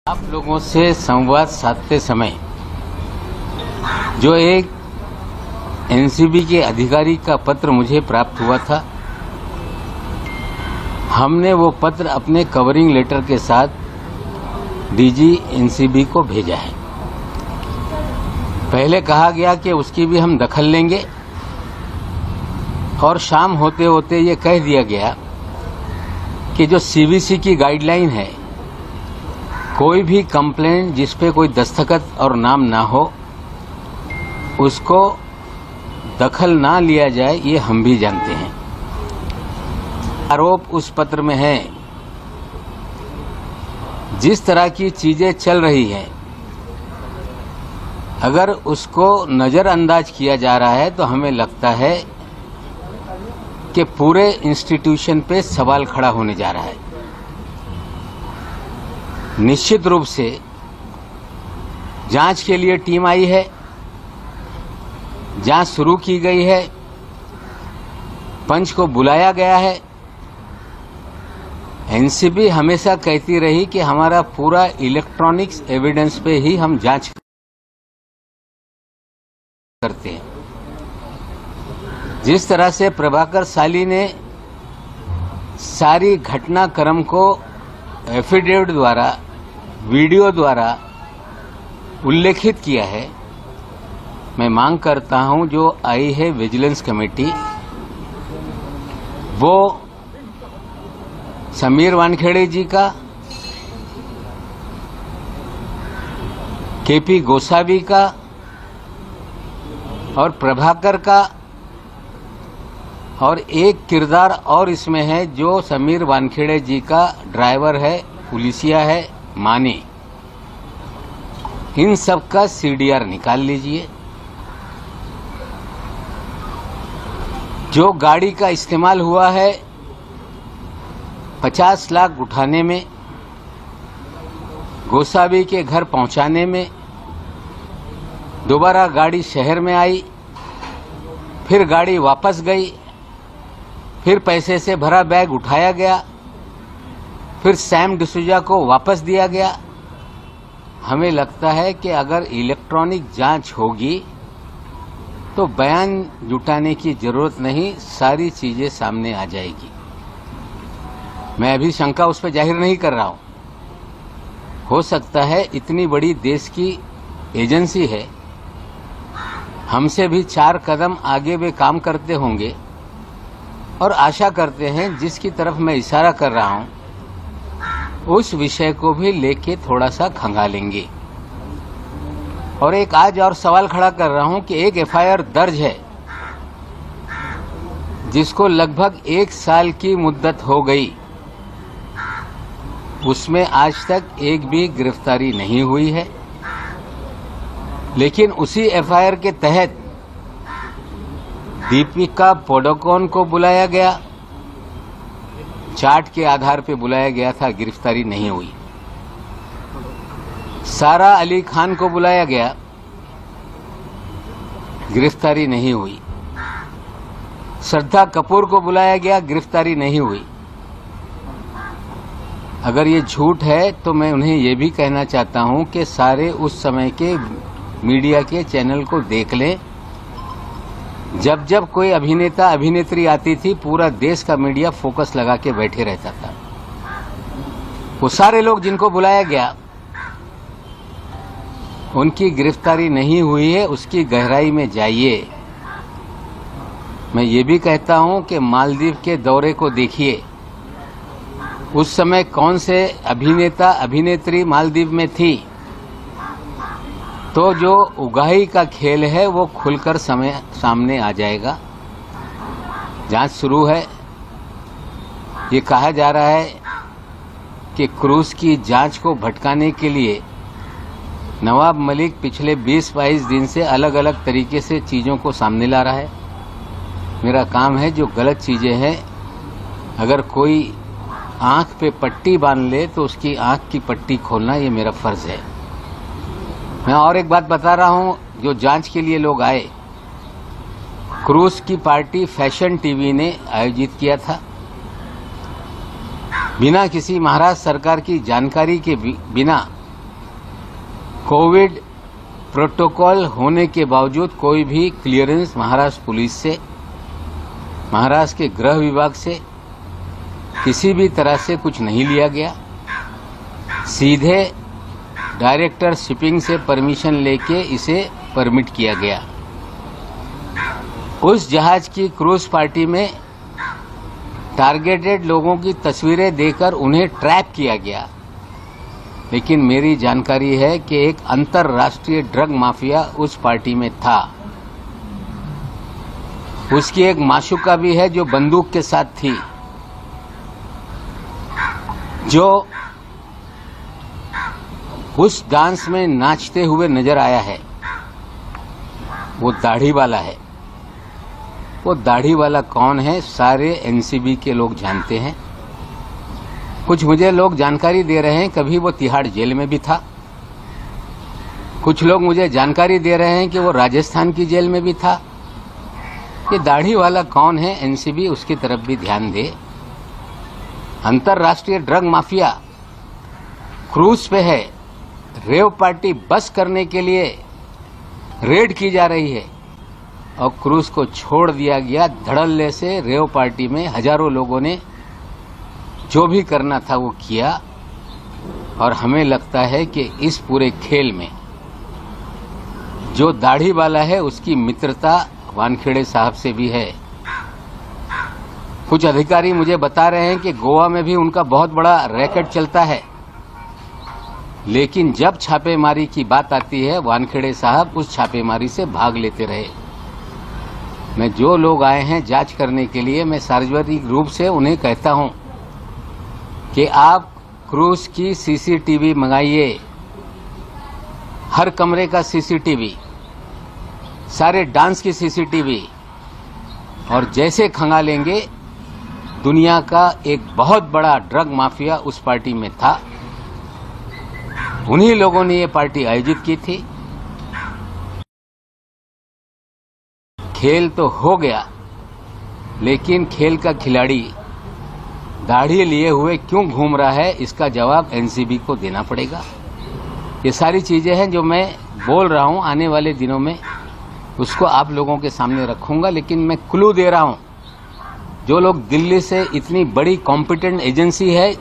आप लोगों से संवाद साधते समय जो एक एनसीबी के अधिकारी का पत्र मुझे प्राप्त हुआ था, हमने वो पत्र अपने कवरिंग लेटर के साथ डीजी एनसीबी को भेजा है। पहले कहा गया कि उसकी भी हम दखल लेंगे और शाम होते होते ये कह दिया गया कि जो सीवीसी की गाइडलाइन है, कोई भी कंप्लेंट जिस पे कोई दस्तखत और नाम ना हो उसको दखल ना लिया जाए, ये हम भी जानते हैं। आरोप उस पत्र में है, जिस तरह की चीजें चल रही हैं, अगर उसको नजरअंदाज किया जा रहा है तो हमें लगता है कि पूरे इंस्टीट्यूशन पे सवाल खड़ा होने जा रहा है। निश्चित रूप से जांच के लिए टीम आई है, जांच शुरू की गई है, पंच को बुलाया गया है। एनसीबी हमेशा कहती रही कि हमारा पूरा इलेक्ट्रॉनिक्स एविडेंस पे ही हम जांच करते हैं। जिस तरह से प्रभाकर साली ने सारी घटनाक्रम को एफिडेविट द्वारा, वीडियो द्वारा उल्लेखित किया है, मैं मांग करता हूं जो आई है विजिलेंस कमेटी, वो समीर वानखेड़े जी का, केपी गोसावी का और प्रभाकर का, और एक किरदार और इसमें है जो समीर वानखेड़े जी का ड्राइवर है, पुलिसिया है, माने, इन सब का सीडीआर निकाल लीजिए। जो गाड़ी का इस्तेमाल हुआ है 50 लाख उठाने में, गोसावी के घर पहुंचाने में, दोबारा गाड़ी शहर में आई, फिर गाड़ी वापस गई, फिर पैसे से भरा बैग उठाया गया, फिर सैम डिसूजा को वापस दिया गया। हमें लगता है कि अगर इलेक्ट्रॉनिक जांच होगी तो बयान जुटाने की जरूरत नहीं, सारी चीजें सामने आ जाएगी। मैं अभी शंका उस पर जाहिर नहीं कर रहा हूं। हो सकता है इतनी बड़ी देश की एजेंसी है, हमसे भी 4 कदम आगे वे काम करते होंगे, और आशा करते हैं जिसकी तरफ मैं इशारा कर रहा हूं उस विषय को भी लेके थोड़ा सा खंगालेंगे। और एक आज और सवाल खड़ा कर रहा हूं कि एक एफआईआर दर्ज है जिसको लगभग 1 साल की मुद्दत हो गई, उसमें आज तक एक भी गिरफ्तारी नहीं हुई है। लेकिन उसी एफआईआर के तहत दीपिका पादुकोण को बुलाया गया, चार्ट के आधार पर बुलाया गया था, गिरफ्तारी नहीं हुई। सारा अली खान को बुलाया गया, गिरफ्तारी नहीं हुई। श्रद्धा कपूर को बुलाया गया, गिरफ्तारी नहीं हुई। अगर ये झूठ है तो मैं उन्हें ये भी कहना चाहता हूं कि सारे उस समय के मीडिया के चैनल को देख लें। जब जब कोई अभिनेता अभिनेत्री आती थी, पूरा देश का मीडिया फोकस लगा के बैठे रहता था। वो सारे लोग जिनको बुलाया गया उनकी गिरफ्तारी नहीं हुई है, उसकी गहराई में जाइए। मैं ये भी कहता हूं कि मालदीव के दौरे को देखिए, उस समय कौन से अभिनेता अभिनेत्री मालदीव में थी, तो जो उगाही का खेल है वो खुलकर सामने आ जाएगा। जांच शुरू है। ये कहा जा रहा है कि क्रूज की जांच को भटकाने के लिए नवाब मलिक पिछले 20-22 दिन से अलग अलग तरीके से चीजों को सामने ला रहा है। मेरा काम है जो गलत चीजें हैं, अगर कोई आंख पे पट्टी बांध ले तो उसकी आंख की पट्टी खोलना ये मेरा फर्ज है। मैं और एक बात बता रहा हूं, जो जांच के लिए लोग आए, क्रूज की पार्टी फैशन टीवी ने आयोजित किया था। बिना किसी महाराष्ट्र सरकार की जानकारी के बिना कोविड प्रोटोकॉल होने के बावजूद कोई भी क्लियरेंस महाराष्ट्र पुलिस से, महाराष्ट्र के गृह विभाग से किसी भी तरह से कुछ नहीं लिया गया। सीधे डायरेक्टर शिपिंग से परमिशन लेके इसे परमिट किया गया। उस जहाज की क्रूज पार्टी में टारगेटेड लोगों की तस्वीरें देकर उन्हें ट्रैप किया गया, लेकिन मेरी जानकारी है कि एक अंतर्राष्ट्रीय ड्रग माफिया उस पार्टी में था। उसकी एक माशूका भी है जो बंदूक के साथ थी, जो उस डांस में नाचते हुए नजर आया है। वो दाढ़ी वाला है। वो दाढ़ी वाला कौन है, सारे एनसीबी के लोग जानते हैं। कुछ मुझे लोग जानकारी दे रहे हैं कभी वो तिहाड़ जेल में भी था। कुछ लोग मुझे जानकारी दे रहे हैं कि वो राजस्थान की जेल में भी था। ये दाढ़ी वाला कौन है, एनसीबी उसकी तरफ भी ध्यान दे। अंतर्राष्ट्रीय ड्रग माफिया क्रूज पे है। रेव पार्टी बस करने के लिए रेड की जा रही है और क्रूज को छोड़ दिया गया। धड़ल्ले से रेव पार्टी में हजारों लोगों ने जो भी करना था वो किया। और हमें लगता है कि इस पूरे खेल में जो दाढ़ी वाला है उसकी मित्रता वानखेड़े साहब से भी है। कुछ अधिकारी मुझे बता रहे हैं कि गोवा में भी उनका बहुत बड़ा रैकेट चलता है, लेकिन जब छापेमारी की बात आती है वानखेड़े साहब उस छापेमारी से भाग लेते रहे। मैं जो लोग आए हैं जांच करने के लिए, मैं सार्वजनिक रूप से उन्हें कहता हूं कि आप क्रूज की सीसीटीवी मंगाइए, हर कमरे का सीसीटीवी, सारे डांस की सीसीटीवी, और जैसे खंगालेंगे दुनिया का एक बहुत बड़ा ड्रग माफिया उस पार्टी में था। उन्हीं लोगों ने ये पार्टी आयोजित की थी। खेल तो हो गया, लेकिन खेल का खिलाड़ी दाढ़ी लिए हुए क्यों घूम रहा है, इसका जवाब एनसीबी को देना पड़ेगा। ये सारी चीजें हैं जो मैं बोल रहा हूं, आने वाले दिनों में उसको आप लोगों के सामने रखूंगा। लेकिन मैं क्लू दे रहा हूं, जो लोग दिल्ली से इतनी बड़ी कॉम्पिटेंट एजेंसी है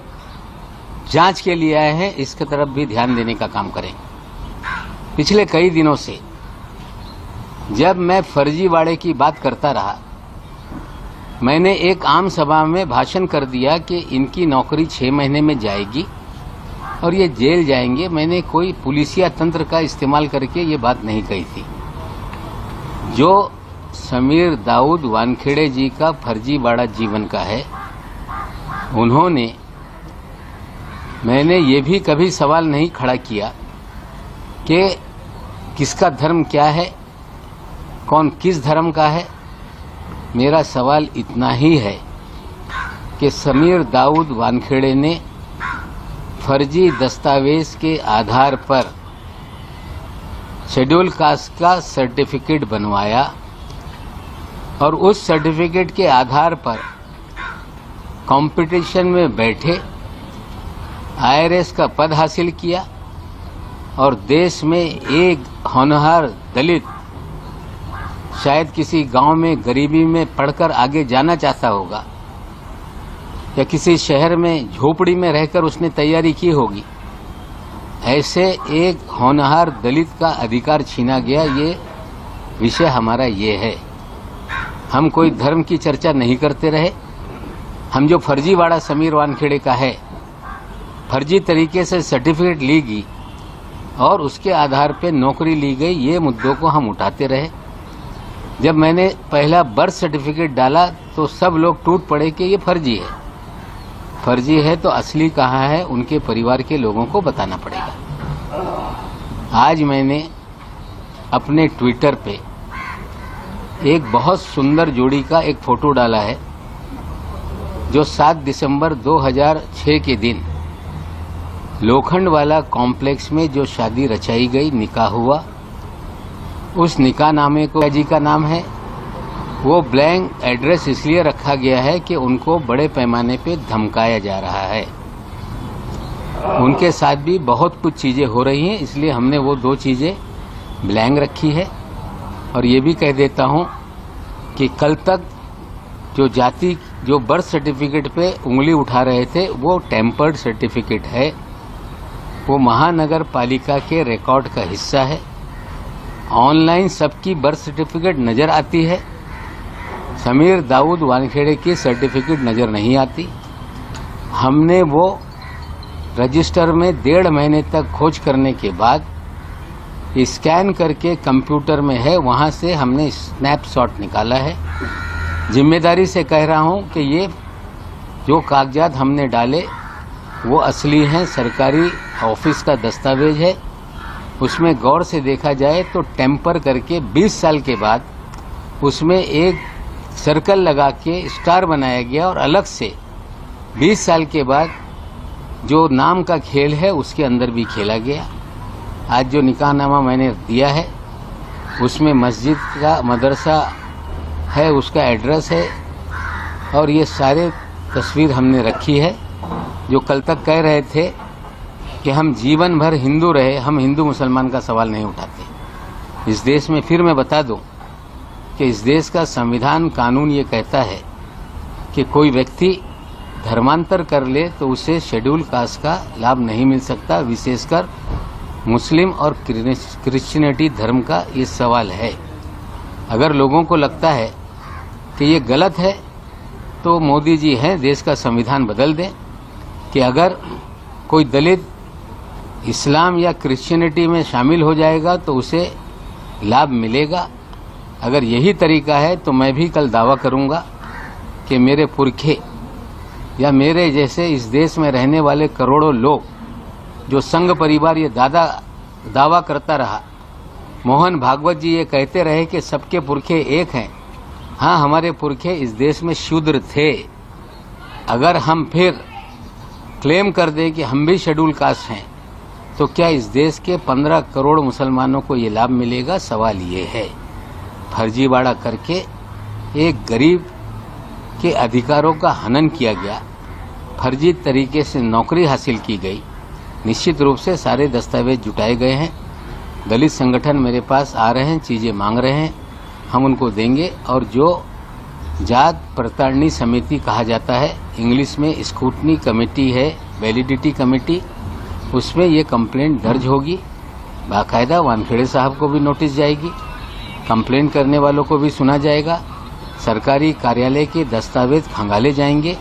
जांच के लिए आए हैं, इसकी तरफ भी ध्यान देने का काम करें। पिछले कई दिनों से जब मैं फर्जीवाड़े की बात करता रहा, मैंने एक आम सभा में भाषण कर दिया कि इनकी नौकरी 6 महीने में जाएगी और ये जेल जाएंगे। मैंने कोई पुलिसिया तंत्र का इस्तेमाल करके ये बात नहीं कही थी। जो समीर दाऊद वानखेड़े जी का फर्जीवाड़ा जीवन का है, उन्होंने, मैंने ये भी कभी सवाल नहीं खड़ा किया कि किसका धर्म क्या है, कौन किस धर्म का है। मेरा सवाल इतना ही है कि समीर दाऊद वानखेड़े ने फर्जी दस्तावेज के आधार पर शेड्यूल कास्ट का सर्टिफिकेट बनवाया और उस सर्टिफिकेट के आधार पर कंपटीशन में बैठे, आईआरएस का पद हासिल किया और देश में एक होनहार दलित शायद किसी गांव में गरीबी में पढ़कर आगे जाना चाहता होगा या किसी शहर में झोपड़ी में रहकर उसने तैयारी की होगी, ऐसे एक होनहार दलित का अधिकार छीना गया। ये विषय हमारा ये है। हम कोई धर्म की चर्चा नहीं करते रहे। हम जो फर्जीवाड़ा समीर वानखेड़े का है, फर्जी तरीके से सर्टिफिकेट ली गई और उसके आधार पर नौकरी ली गई, ये मुद्दों को हम उठाते रहे। जब मैंने पहला बर्थ सर्टिफिकेट डाला तो सब लोग टूट पड़े कि ये फर्जी है। फर्जी है तो असली कहाँ है, उनके परिवार के लोगों को बताना पड़ेगा। आज मैंने अपने ट्विटर पे एक बहुत सुंदर जोड़ी का एक फोटो डाला है, जो 7 दिसंबर 2006 के दिन लोखंडवाला कॉम्प्लेक्स में जो शादी रचाई गई, निकाह हुआ, उस निकाह नामे को जी का नाम है। वो ब्लैंक एड्रेस इसलिए रखा गया है कि उनको बड़े पैमाने पे धमकाया जा रहा है। उनके साथ भी बहुत कुछ चीजें हो रही हैं, इसलिए हमने वो 2 चीजें ब्लैंक रखी है। और ये भी कह देता हूं कि कल तक जो बर्थ सर्टिफिकेट पे उंगली उठा रहे थे वो टेम्पर्ड सर्टिफिकेट है, वो महानगर पालिका के रिकॉर्ड का हिस्सा है। ऑनलाइन सबकी बर्थ सर्टिफिकेट नजर आती है, समीर दाऊद वानखेड़े की सर्टिफिकेट नजर नहीं आती। हमने वो रजिस्टर में 1.5 महीने तक खोज करने के बाद स्कैन करके कंप्यूटर में है, वहां से हमने स्नैपशॉट निकाला है। जिम्मेदारी से कह रहा हूं कि ये जो कागजात हमने डाले वो असली हैं, सरकारी ऑफिस का दस्तावेज है। उसमें गौर से देखा जाए तो टेम्पर करके 20 साल के बाद उसमें एक सर्कल लगा के स्टार बनाया गया और अलग से 20 साल के बाद जो नाम का खेल है उसके अंदर भी खेला गया। आज जो निकाहनामा मैंने दिया है उसमें मस्जिद का, मदरसा है, उसका एड्रेस है और ये सारे तस्वीर हमने रखी है। जो कल तक कह रहे थे कि हम जीवन भर हिंदू रहे, हम हिंदू मुसलमान का सवाल नहीं उठाते। इस देश में फिर मैं बता दूं कि इस देश का संविधान कानून ये कहता है कि कोई व्यक्ति धर्मांतर कर ले तो उसे शेड्यूल कास्ट का लाभ नहीं मिल सकता। विशेषकर मुस्लिम और क्रिश्चियनिटी धर्म का ये सवाल है। अगर लोगों को लगता है कि ये गलत है तो मोदी जी हैं, देश का संविधान बदल दें कि अगर कोई दलित इस्लाम या क्रिश्चियनिटी में शामिल हो जाएगा तो उसे लाभ मिलेगा। अगर यही तरीका है तो मैं भी कल दावा करूंगा कि मेरे पुरखे या मेरे जैसे इस देश में रहने वाले करोड़ों लोग, जो संघ परिवार ये दावा करता रहा, मोहन भागवत जी ये कहते रहे कि सबके पुरखे एक हैं। हाँ, हमारे पुरखे इस देश में शूद्र थे। अगर हम फिर क्लेम कर दें कि हम भी शेड्यूल कास्ट हैं तो क्या इस देश के 15 करोड़ मुसलमानों को ये लाभ मिलेगा? सवाल ये है। फर्जीवाड़ा करके एक गरीब के अधिकारों का हनन किया गया, फर्जी तरीके से नौकरी हासिल की गई। निश्चित रूप से सारे दस्तावेज जुटाए गए हैं। दलित संगठन मेरे पास आ रहे हैं, चीजें मांग रहे हैं, हम उनको देंगे। और जो जात प्रताड़नी समिति कहा जाता है, इंग्लिश में स्क्रूटनी कमेटी है, वैलिडिटी कमेटी, उसमें ये कंप्लेंट दर्ज होगी। बाकायदा वानखेड़े साहब को भी नोटिस जाएगी, कंप्लेंट करने वालों को भी सुना जाएगा, सरकारी कार्यालय के दस्तावेज खंगाले जाएंगे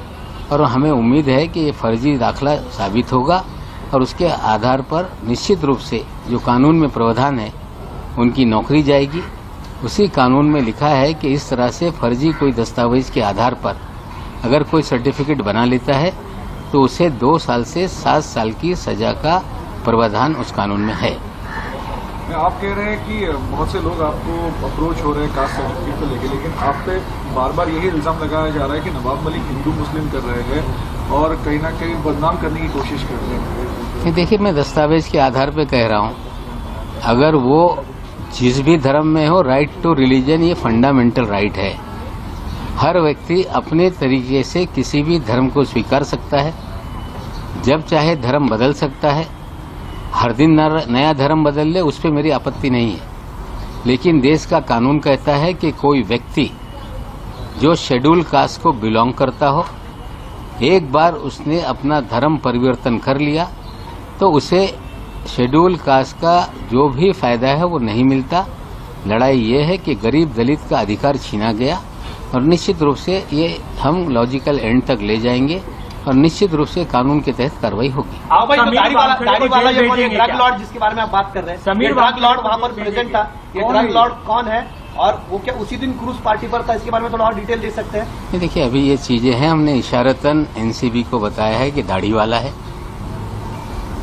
और हमें उम्मीद है कि ये फर्जी दाखला साबित होगा और उसके आधार पर निश्चित रूप से जो कानून में प्रावधान है उनकी नौकरी जाएगी। उसी कानून में लिखा है कि इस तरह से फर्जी कोई दस्तावेज के आधार पर अगर कोई सर्टिफिकेट बना लेता है तो उसे 2 साल से 7 साल की सजा का प्रावधान उस कानून में है। आप कह रहे हैं कि बहुत से लोग आपको अप्रोच हो रहे हैं कास्ट सर्टिफिकेट को लेकर, लेकिन आप पे बार बार यही इल्जाम लगाया जा रहा है कि नवाब मलिक हिंदू मुस्लिम कर रहे हैं और कहीं ना कहीं बदनाम करने की कोशिश कर रहे हैं। देखिए, मैं दस्तावेज के आधार पर कह रहा हूँ, अगर वो जिस भी धर्म में हो, राइट टू रिलीजन ये फंडामेंटल राइट है। हर व्यक्ति अपने तरीके से किसी भी धर्म को स्वीकार सकता है, जब चाहे धर्म बदल सकता है। हर दिन नया धर्म बदल ले, उस पर मेरी आपत्ति नहीं है। लेकिन देश का कानून कहता है कि कोई व्यक्ति जो शेड्यूल कास्ट को बिलोंग करता हो, एक बार उसने अपना धर्म परिवर्तन कर लिया तो उसे शेड्यूल कास्ट का जो भी फायदा है वो नहीं मिलता। लड़ाई ये है कि गरीब दलित का अधिकार छीना गया और निश्चित रूप से ये हम लॉजिकल एंड तक ले जाएंगे और निश्चित रूप से कानून के तहत कार्रवाई होगी। दाढ़ी वाला ये ड्रग लॉर्ड जिसके बारे में आप बात कर रहे हैं, समीर ड्रग लॉर्ड वहाँ पर प्रेजेंट था, ये ड्रग लॉर्ड कौन है और वो क्या उसी दिन क्रूज पार्टी पर था? इसके बारे में थोड़ा और डिटेल दे सकते हैं? देखिए, अभी ये चीजें हैं, हमने इशारतन एनसीबी को बताया है कि दाढ़ी वाला है,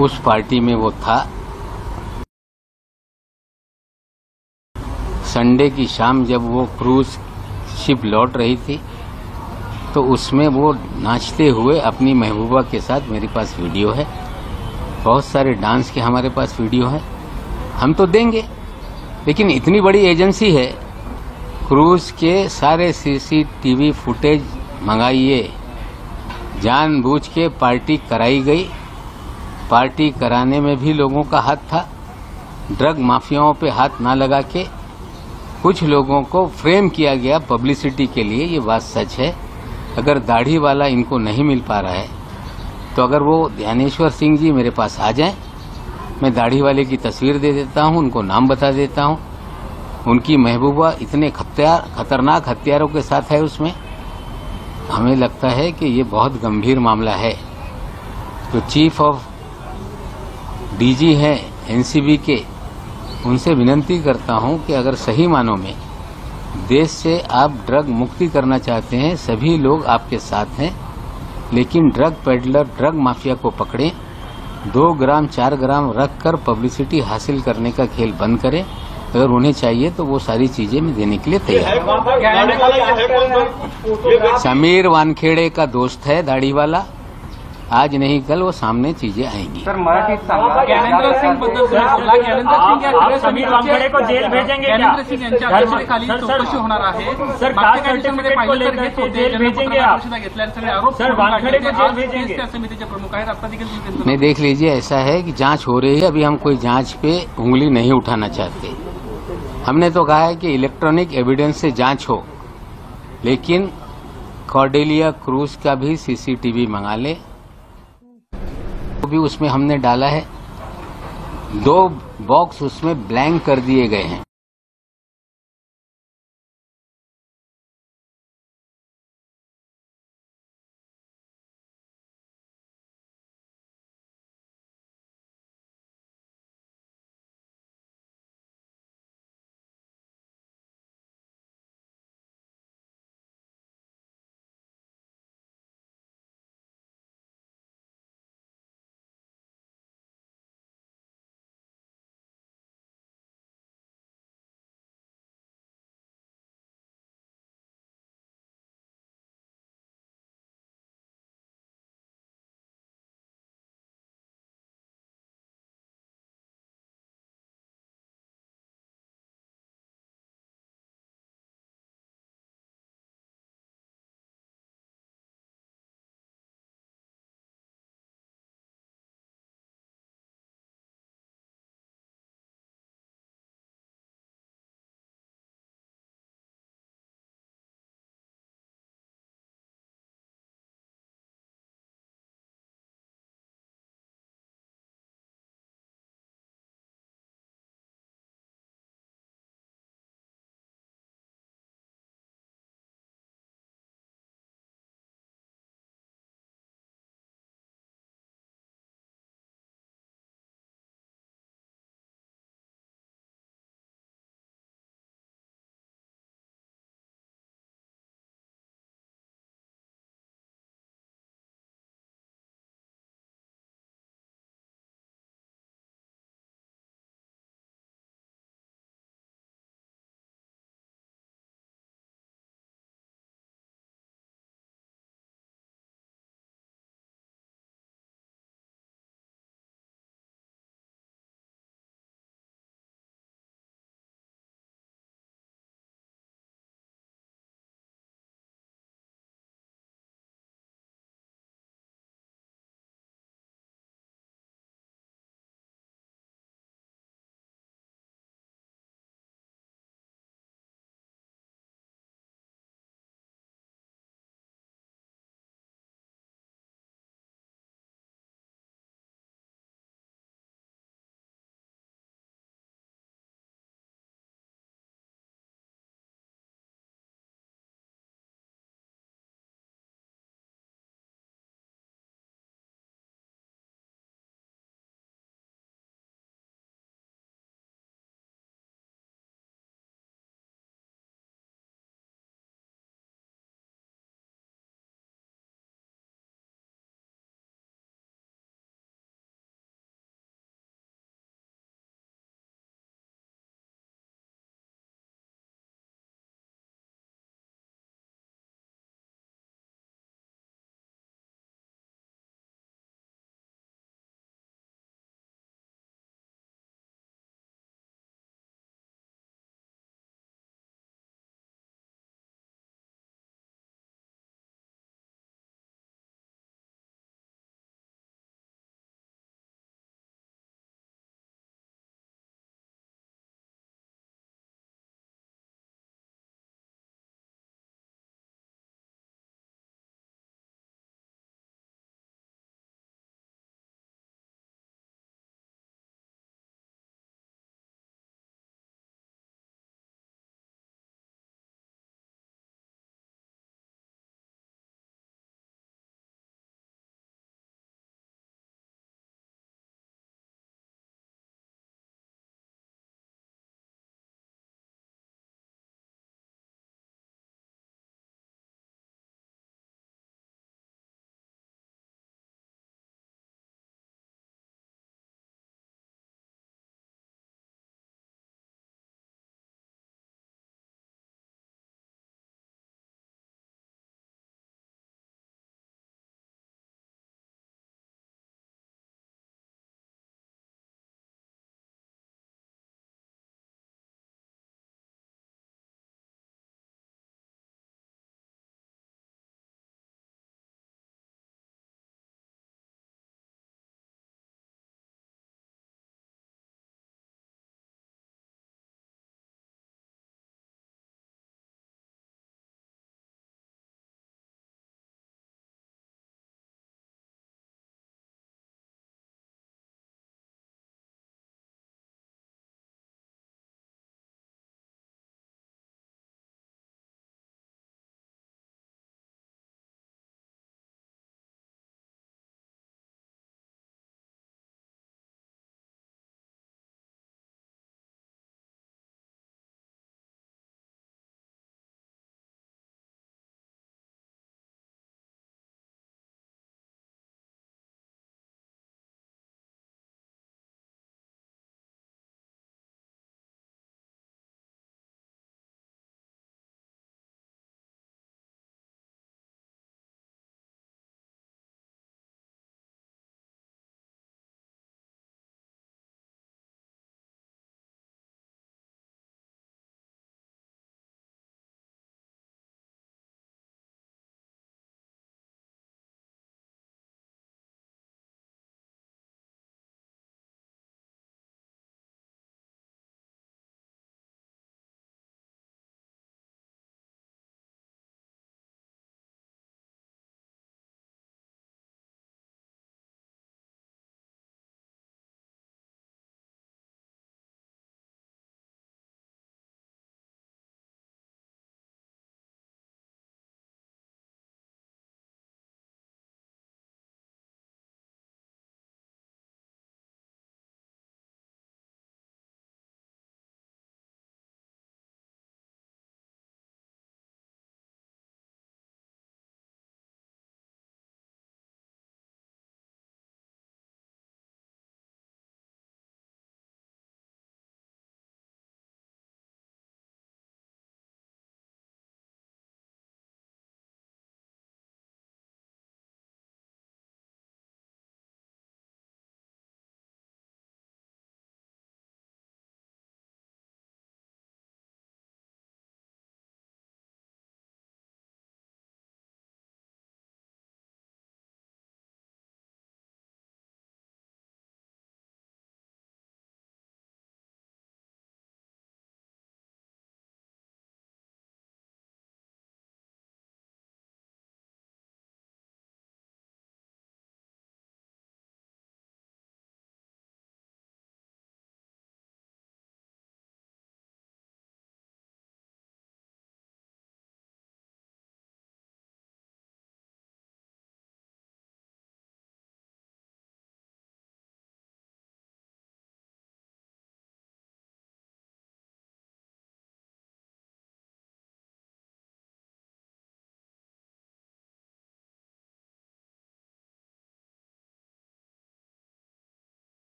उस पार्टी में वो था। संडे की शाम जब वो क्रूज शिप लौट रही थी तो उसमें वो नाचते हुए अपनी महबूबा के साथ, मेरे पास वीडियो है, बहुत सारे डांस के हमारे पास वीडियो है, हम तो देंगे। लेकिन इतनी बड़ी एजेंसी है, क्रूज के सारे सीसीटीवी फुटेज मंगाइए, जानबूझ के पार्टी कराई गई पार्टी कराने में भी लोगों का हाथ था। ड्रग माफियाओं पे हाथ ना लगा के कुछ लोगों को फ्रेम किया गया पब्लिसिटी के लिए, ये बात सच है। अगर दाढ़ी वाला इनको नहीं मिल पा रहा है तो अगर वो ध्यानेश्वर सिंह जी मेरे पास आ जाएं, मैं दाढ़ी वाले की तस्वीर दे देता हूं, उनको नाम बता देता हूं। उनकी महबूबा इतने खतरनाक हथियारों के साथ है उसमें। हमें लगता है कि ये बहुत गंभीर मामला है। जो चीफ ऑफ डीजी हैं एनसीबी के, उनसे विनती करता हूं कि अगर सही मानों में देश से आप ड्रग मुक्ति करना चाहते हैं, सभी लोग आपके साथ हैं, लेकिन ड्रग पेडलर, ड्रग माफिया को पकड़ें, 2 ग्राम 4 ग्राम रखकर पब्लिसिटी हासिल करने का खेल बंद करें। अगर उन्हें चाहिए तो वो सारी चीजें मैं देने के लिए तैयार हूं। समीर वानखेड़े का दोस्त है दाढ़ी वाला, आज नहीं कल वो सामने चीजें आएंगी। सर मराठी ज्ञानेंद्र सिंह बद्दल समीर वानखेडे को जेल भेजेंगे क्या? ज्ञानेंद्र सिंह यांच्या अध्यक्षतेखाली चौकशी होणार आहे। सर कास्ट सर्टिफिकेट पाहिलं तर जेल भेजेंगे आप? घेतल्याने सगळे आरोप सर वानखेडे को जेल भेजेंगे? त्या समितीचे प्रमुख आहेत, आता देखील नहीं, देख लीजिए, ऐसा है कि जांच हो रही है, अभी हम कोई जांच पे उंगली नहीं उठाना चाहते। हमने तो कहा है कि इलेक्ट्रॉनिक एविडेंस से जांच हो, लेकिन कॉर्डेलिया क्रूज का भी सीसीटीवी मंगा ले, भी उसमें हमने डाला है। 2 बॉक्स उसमें ब्लैंक कर दिए गए हैं।